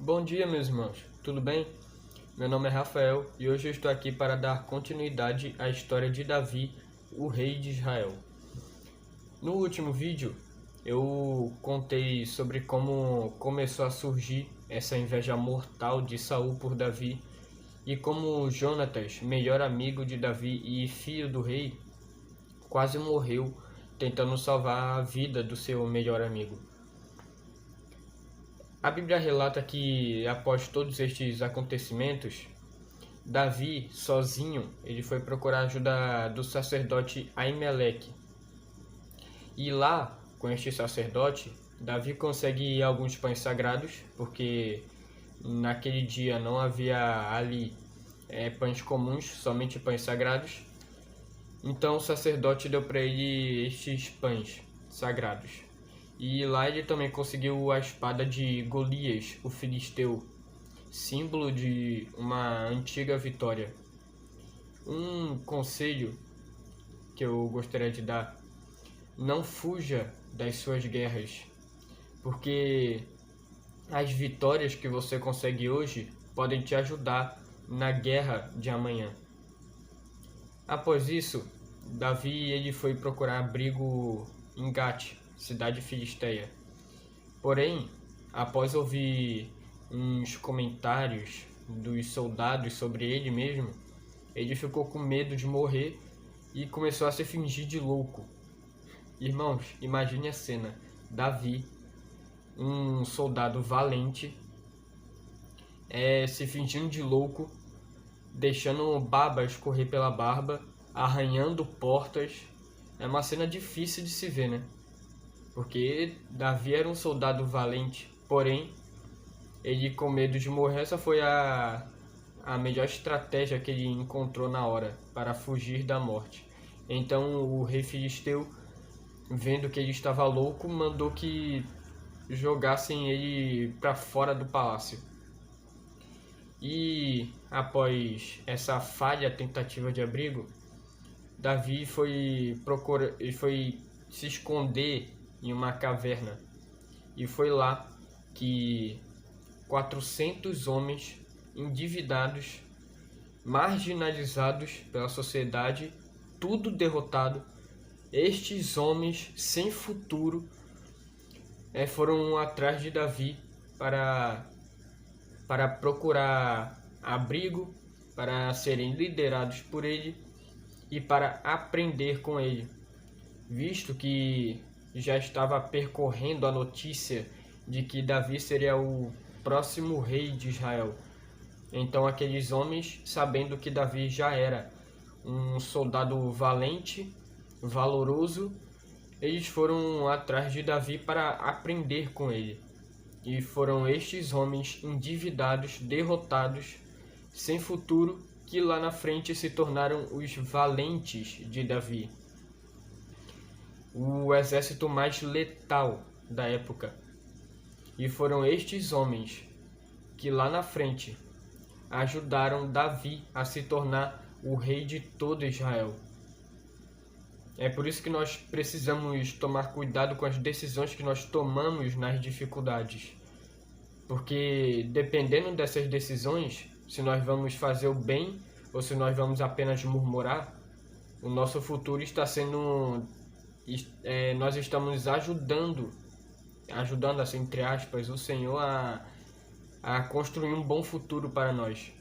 Bom dia, meus irmãos. Tudo bem? Meu nome é Rafael e hoje eu estou aqui para dar continuidade à história de Davi, o rei de Israel. No último vídeo, eu contei sobre como começou a surgir essa inveja mortal de Saul por Davi e como Jonatas, melhor amigo de Davi e filho do rei, quase morreu tentando salvar a vida do seu melhor amigo. A Bíblia relata que, após todos estes acontecimentos, Davi, sozinho, ele foi procurar a ajuda do sacerdote Aimeleque. E lá, com este sacerdote, Davi consegue alguns pães sagrados, porque naquele dia não havia ali pães comuns, somente pães sagrados. Então o sacerdote deu para ele estes pães sagrados. E lá ele também conseguiu a espada de Golias, o filisteu, símbolo de uma antiga vitória. Um conselho que eu gostaria de dar: não fuja das suas guerras, porque as vitórias que você consegue hoje podem te ajudar na guerra de amanhã. Após isso, Davi ele foi procurar abrigo em Gate, cidade filisteia. Porém, após ouvir uns comentários dos soldados sobre ele mesmo, ele ficou com medo de morrer e começou a se fingir de louco. Irmãos, imagine a cena: Davi, um soldado valente, se fingindo de louco, deixando baba escorrer pela barba, arranhando portas. É uma cena difícil de se ver, né? Porque Davi era um soldado valente, porém, ele com medo de morrer, essa foi a melhor estratégia que ele encontrou na hora para fugir da morte. Então o rei filisteu, vendo que ele estava louco, mandou que jogassem ele para fora do palácio. E após essa falha tentativa de abrigo, Davi foi se esconder em uma caverna. E foi lá que 400 homens endividados, marginalizados pela sociedade, tudo derrotado, estes homens sem futuro foram atrás de Davi para procurar abrigo, para serem liderados por ele e para aprender com ele, visto que já estava percorrendo a notícia de que Davi seria o próximo rei de Israel. Então aqueles homens, sabendo que Davi já era um soldado valente, valoroso, eles foram atrás de Davi para aprender com ele. E foram estes homens endividados, derrotados, sem futuro, que lá na frente se tornaram os valentes de Davi, o exército mais letal da época. E foram estes homens que lá na frente ajudaram Davi a se tornar o rei de todo Israel. É por isso que nós precisamos tomar cuidado com as decisões que nós tomamos nas dificuldades. Porque dependendo dessas decisões, se nós vamos fazer o bem ou se nós vamos apenas murmurar, o nosso futuro está sendo... nós estamos ajudando assim, entre aspas, o Senhor a construir um bom futuro para nós.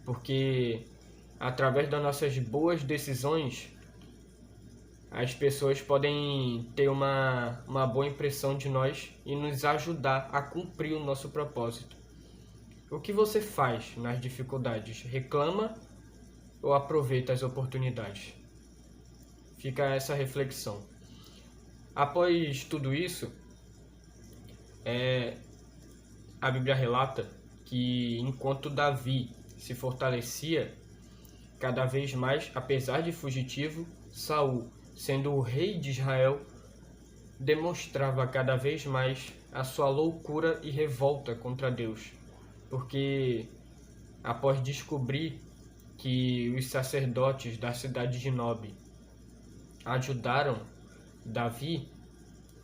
Porque através das nossas boas decisões, as pessoas podem ter uma boa impressão de nós e nos ajudar a cumprir o nosso propósito. O que você faz nas dificuldades? Reclama ou aproveita as oportunidades? Fica essa reflexão. Após tudo isso, a Bíblia relata que enquanto Davi se fortalecia cada vez mais, apesar de fugitivo, Saul, sendo o rei de Israel, demonstrava cada vez mais a sua loucura e revolta contra Deus. Porque após descobrir que os sacerdotes da cidade de Nob ajudaram Davi,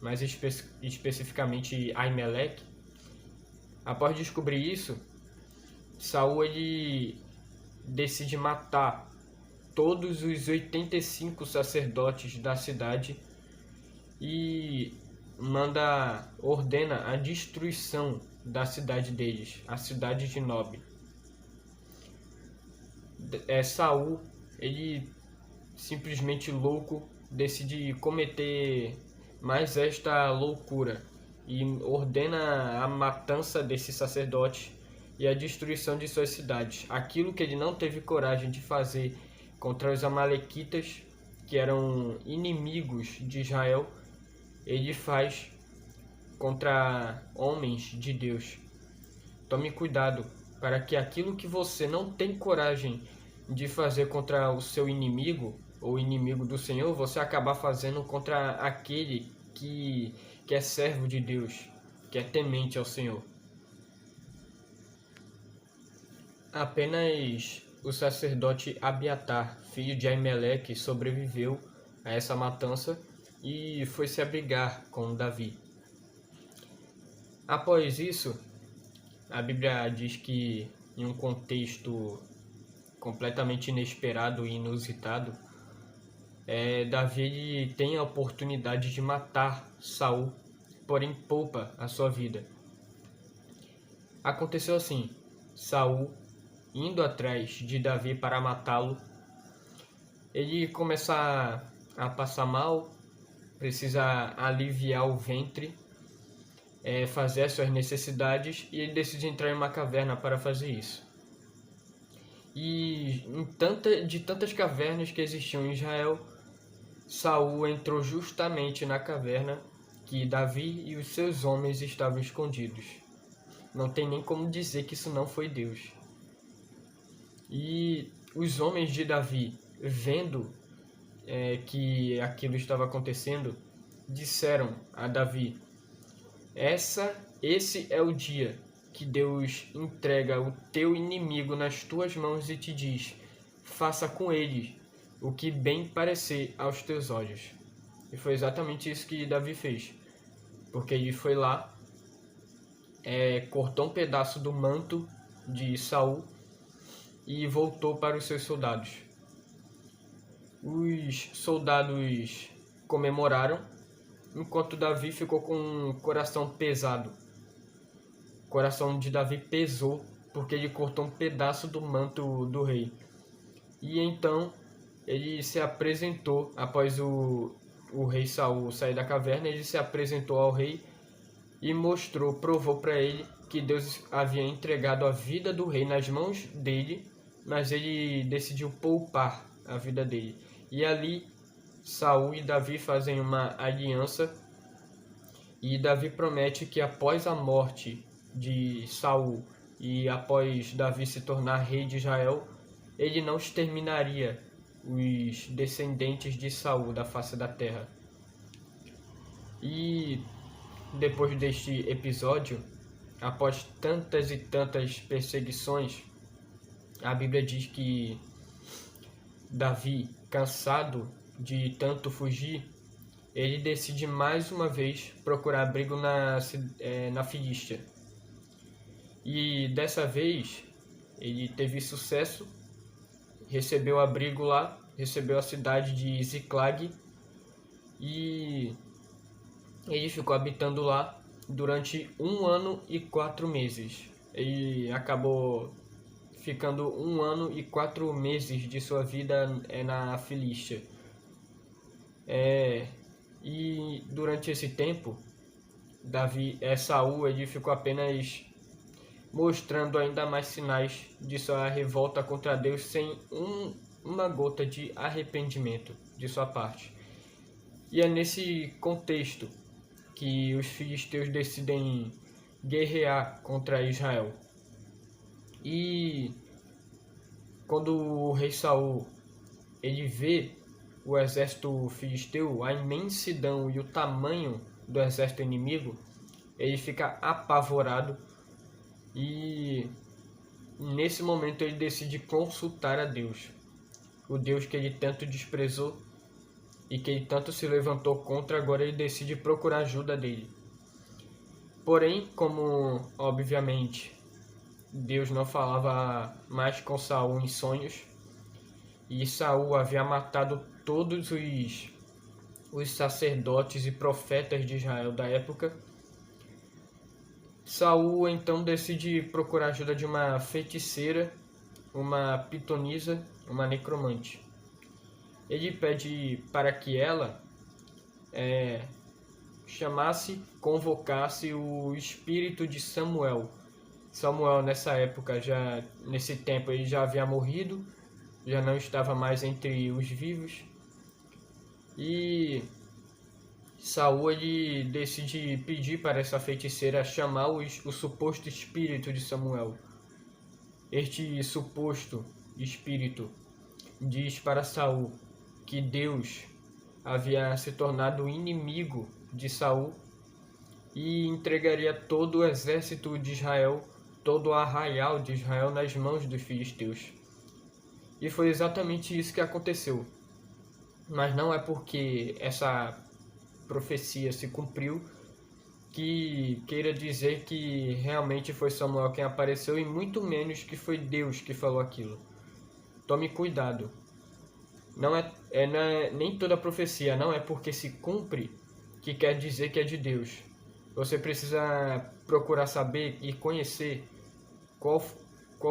mais especificamente Aimeleque, Após descobrir isso, Saul ele decide matar todos os 85 sacerdotes da cidade e ordena a destruição da cidade deles, a cidade de Nob. Saul, ele simplesmente louco, decide cometer mais esta loucura e ordena a matança desses sacerdotes e a destruição de suas cidades. Aquilo que ele não teve coragem de fazer contra os amalequitas, que eram inimigos de Israel, ele faz contra homens de Deus. Tome cuidado para que aquilo que você não tem coragem de fazer contra o seu inimigo, ou inimigo do Senhor, você acabar fazendo contra aquele que é servo de Deus, que é temente ao Senhor. Apenas o sacerdote Abiatar, filho de Aimeleque, sobreviveu a essa matança e foi se abrigar com Davi. Após isso, a Bíblia diz que, em um contexto completamente inesperado e inusitado, Davi ele tem a oportunidade de matar Saul, porém poupa a sua vida. Aconteceu assim: Saul, indo atrás de Davi para matá-lo, ele começa a passar mal, precisa aliviar o ventre, fazer as suas necessidades, e ele decide entrar em uma caverna para fazer isso. E de tantas cavernas que existiam em Israel, Saul entrou justamente na caverna que Davi e os seus homens estavam escondidos. Não tem nem como dizer que isso não foi Deus. E os homens de Davi, vendo que aquilo estava acontecendo, disseram a Davi: esse é o dia que Deus entrega o teu inimigo nas tuas mãos e te diz: faça com ele o que bem parecer aos teus olhos. E foi exatamente isso que Davi fez, porque ele foi lá, cortou um pedaço do manto de Saul e voltou para os seus soldados. Os soldados comemoraram, enquanto Davi ficou com o coração pesado. O coração de Davi pesou porque ele cortou um pedaço do manto do rei. E então ele se apresentou, após o rei Saul sair da caverna, ele se apresentou ao rei e provou para ele que Deus havia entregado a vida do rei nas mãos dele, mas ele decidiu poupar a vida dele. E ali Saul e Davi fazem uma aliança, e Davi promete que após a morte de Saul e após Davi se tornar rei de Israel, ele não exterminaria os descendentes de Saul da face da terra. E depois deste episódio, após tantas e tantas perseguições, a Bíblia diz que Davi, cansado de tanto fugir, ele decide mais uma vez procurar abrigo na Filístia. E dessa vez ele teve sucesso, recebeu abrigo lá, recebeu a cidade de Ziclag, e ele ficou habitando lá durante 1 ano e 4 meses. Ele acabou ficando 1 ano e 4 meses de sua vida na Filístia. E durante esse tempo, Saul ele ficou apenas mostrando ainda mais sinais de sua revolta contra Deus, sem uma gota de arrependimento de sua parte. E é nesse contexto que os filisteus decidem guerrear contra Israel. E quando o rei Saul ele vê o exército filisteu, a imensidão e o tamanho do exército inimigo, ele fica apavorado, e nesse momento ele decide consultar a Deus, o Deus que ele tanto desprezou e que ele tanto se levantou contra. Agora ele decide procurar ajuda dele. Porém, como obviamente Deus não falava mais com Saul em sonhos, e Saul havia matado todos os sacerdotes e profetas de Israel da época, Saul então decide procurar ajuda de uma feiticeira, uma pitonisa, uma necromante. Ele pede para que ela chamasse, convocasse o espírito de Samuel. Samuel nessa época, nesse tempo, ele já havia morrido, já não estava mais entre os vivos. E Saul ele decide pedir para essa feiticeira chamar o suposto espírito de Samuel. Este suposto espírito diz para Saul que Deus havia se tornado inimigo de Saul e entregaria todo o exército de Israel, todo o arraial de Israel nas mãos dos filisteus. E foi exatamente isso que aconteceu. Mas não é porque essa profecia se cumpriu que queira dizer que realmente foi Samuel quem apareceu, e muito menos que foi Deus que falou aquilo. Tome cuidado. Não é nem toda profecia, não é porque se cumpre que quer dizer que é de Deus. Você precisa procurar saber e conhecer qual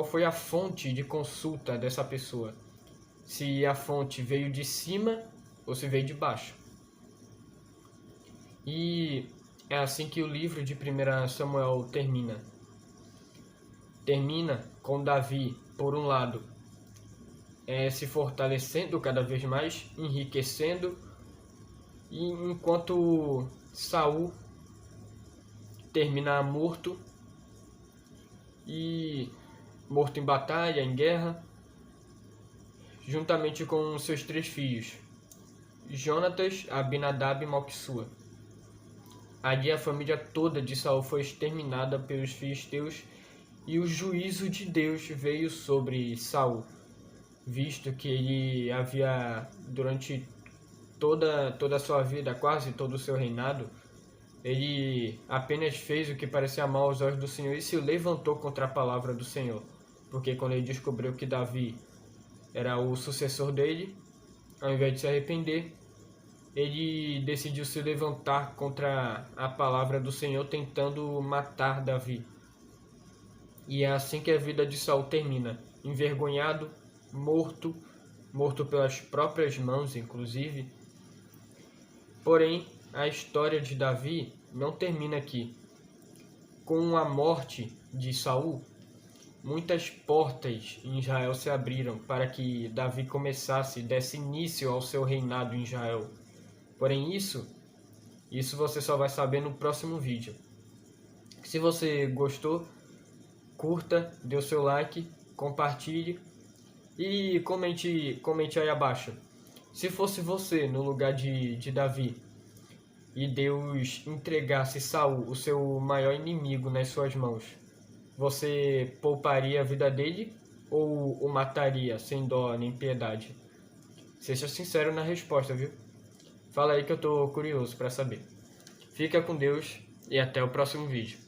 foi a fonte de consulta dessa pessoa. Se a fonte veio de cima ou se veio de baixo. E é assim que o livro de 1 Samuel termina. Termina com Davi, por um lado, se fortalecendo cada vez mais, enriquecendo, e enquanto Saul termina morto em batalha, em guerra, juntamente com seus 3 filhos, Jonatas, Abinadab e Malquissua. Ali a família toda de Saul foi exterminada pelos filisteus, e o juízo de Deus veio sobre Saul, visto que ele havia, durante toda a sua vida, quase todo o seu reinado, ele apenas fez o que parecia mal aos olhos do Senhor e se levantou contra a palavra do Senhor. Porque quando ele descobriu que Davi era o sucessor dele, ao invés de se arrepender, ele decidiu se levantar contra a palavra do Senhor, tentando matar Davi. E é assim que a vida de Saul termina, envergonhado, morto pelas próprias mãos, inclusive. Porém, a história de Davi não termina aqui. Com a morte de Saul, muitas portas em Israel se abriram para que Davi desse início ao seu reinado em Israel. Porém, isso você só vai saber no próximo vídeo. Se você gostou, curta, dê o seu like, compartilhe e comente aí abaixo. Se fosse você no lugar de Davi e Deus entregasse Saul, o seu maior inimigo, nas suas mãos, você pouparia a vida dele ou o mataria sem dó nem piedade? Seja sincero na resposta, viu? Fala aí que eu tô curioso para saber. Fica com Deus e até o próximo vídeo.